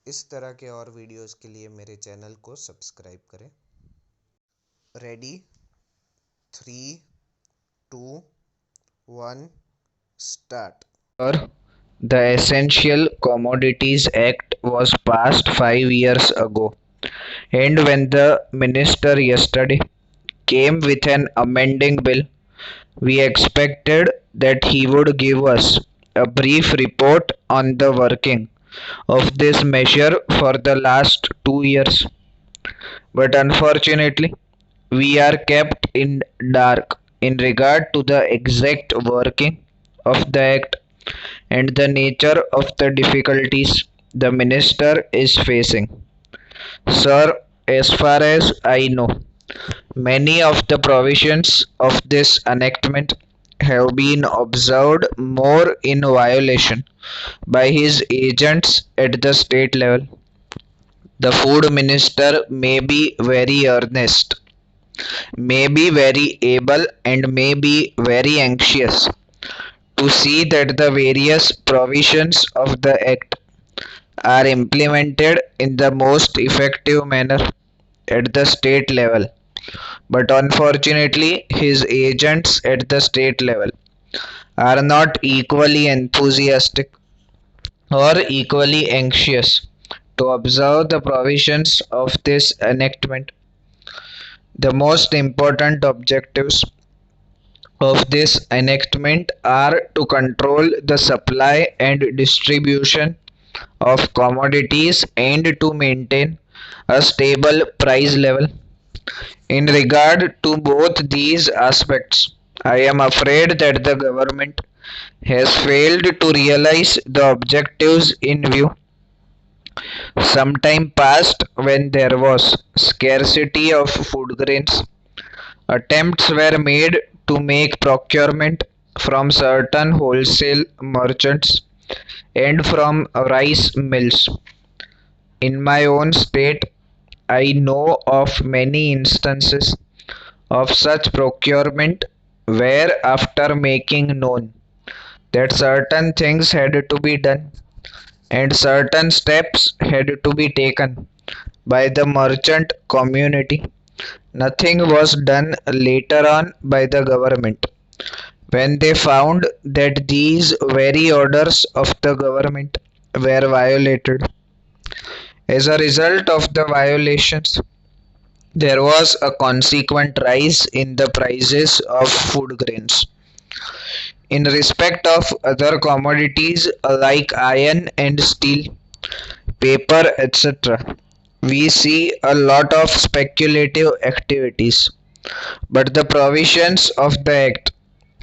इस तरह के और वीडियोस के लिए मेरे चैनल को सब्सक्राइब करें। Ready, 3, 2, 1, start. Sir, the Essential Commodities Act was passed 5 years ago, and when the minister yesterday came with an amending bill, we expected that he would give us a brief report on the working of this measure for the last 2 years. But unfortunately, we are kept in dark in regard to the exact working of the act and the nature of the difficulties the minister is facing. Sir, as far as I know, many of the provisions of this enactment have been observed more in violation by his agents at the state level. The food minister may be very earnest, may be very able, and may be very anxious to see that the various provisions of the Act are implemented in the most effective manner at the state level. But unfortunately, his agents at the state level are not equally enthusiastic or equally anxious to observe the provisions of this enactment. The most important objectives of this enactment are to control the supply and distribution of commodities and to maintain a stable price level. In regard to both these aspects, I am afraid that the government has failed to realize the objectives in view. Some time past, when there was scarcity of food grains, attempts were made to make procurement from certain wholesale merchants and from rice mills. In my own state, I know of many instances of such procurement where, after making known that certain things had to be done and certain steps had to be taken by the merchant community, nothing was done later on by the government when they found that these very orders of the government were violated. As a result of the violations, there was a consequent rise in the prices of food grains. In respect of other commodities like iron and steel, paper, etc., we see a lot of speculative activities, but the provisions of the Act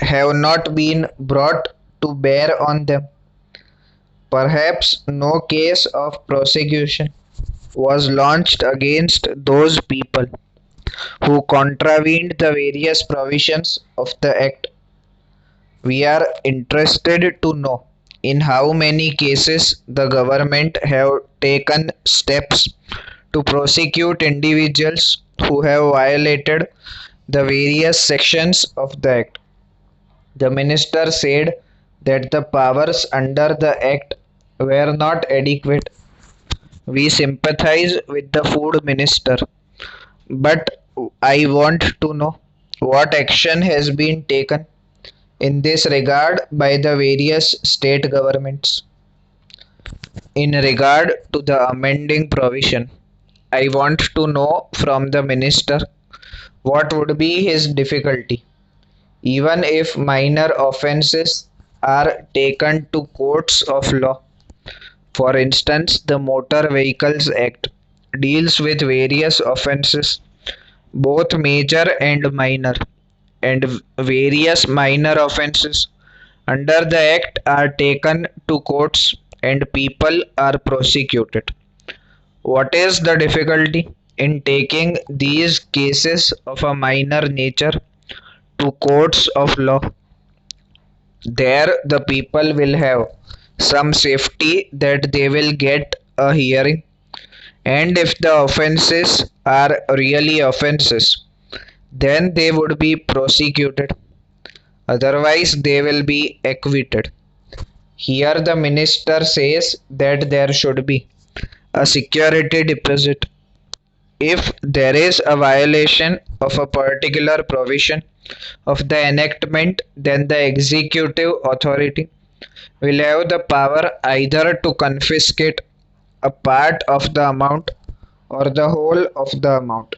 have not been brought to bear on them. Perhaps no case of prosecution was launched against those people who contravened the various provisions of the Act. We are interested to know in how many cases the government have taken steps to prosecute individuals who have violated the various sections of the Act. The minister said that the powers under the Act were not adequate. We sympathize with the food minister, but I want to know what action has been taken in this regard by the various state governments. In regard to the amending provision, I want to know from the minister what would be his difficulty, even if minor offences are taken to courts of law. For instance, the Motor Vehicles Act deals with various offences, both major and minor, and various minor offences under the Act are taken to courts and people are prosecuted. What is the difficulty in taking these cases of a minor nature to courts of law? There, the people will have some safety that they will get a hearing, and if the offences are really offences, then they would be prosecuted. Otherwise, they will be acquitted. Here, the minister says that there should be a security deposit. If there is a violation of a particular provision of the enactment, then the executive authority will have the power either to confiscate a part of the amount or the whole of the amount.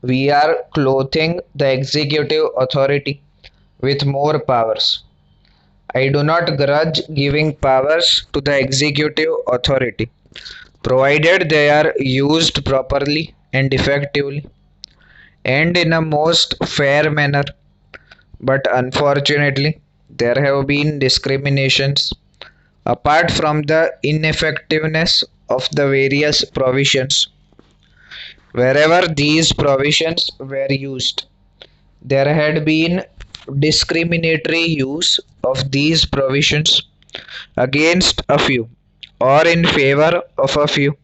We are clothing the executive authority with more powers. I do not grudge giving powers to the executive authority, provided they are used properly and effectively and in a most fair manner. But unfortunately, there have been discriminations apart from the ineffectiveness of the various provisions. Wherever these provisions were used, there had been discriminatory use of these provisions against a few or in favor of a few.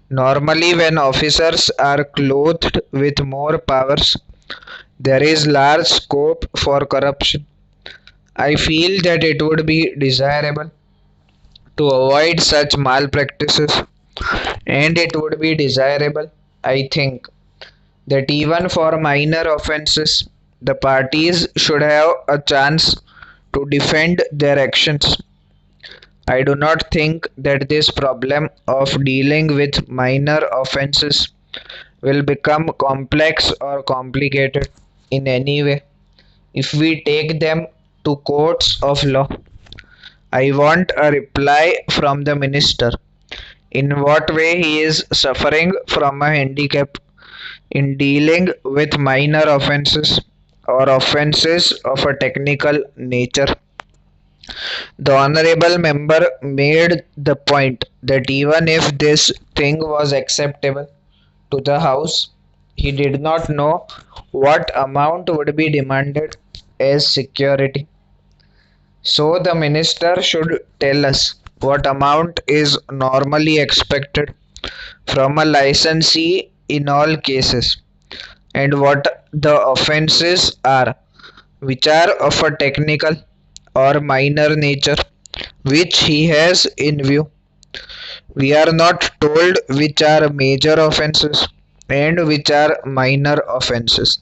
Normally, when officers are clothed with more powers, there is large scope for corruption. I feel that it would be desirable to avoid such malpractices, and it would be desirable, I think, that even for minor offences, the parties should have a chance to defend their actions. I do not think that this problem of dealing with minor offences will become complex or complicated in any way if we take them to courts of law. I want a reply from the minister in what way he is suffering from a handicap in dealing with minor offences or offences of a technical nature. The honorable member made the point that even if this thing was acceptable to the House, he did not know what amount would be demanded as security. So the minister should tell us what amount is normally expected from a licensee in all cases and what the offences are, which are of a technical or minor nature, which he has in view. We are not told which are major offences and which are minor offences.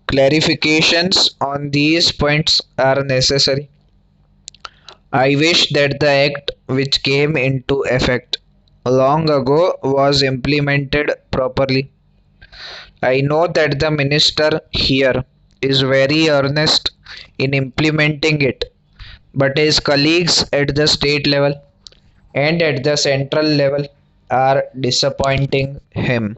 Clarifications on these points are necessary. I wish that the act which came into effect long ago was implemented properly. I know that the minister here is very earnest in implementing it, but his colleagues at the state level and at the central level are disappointing him.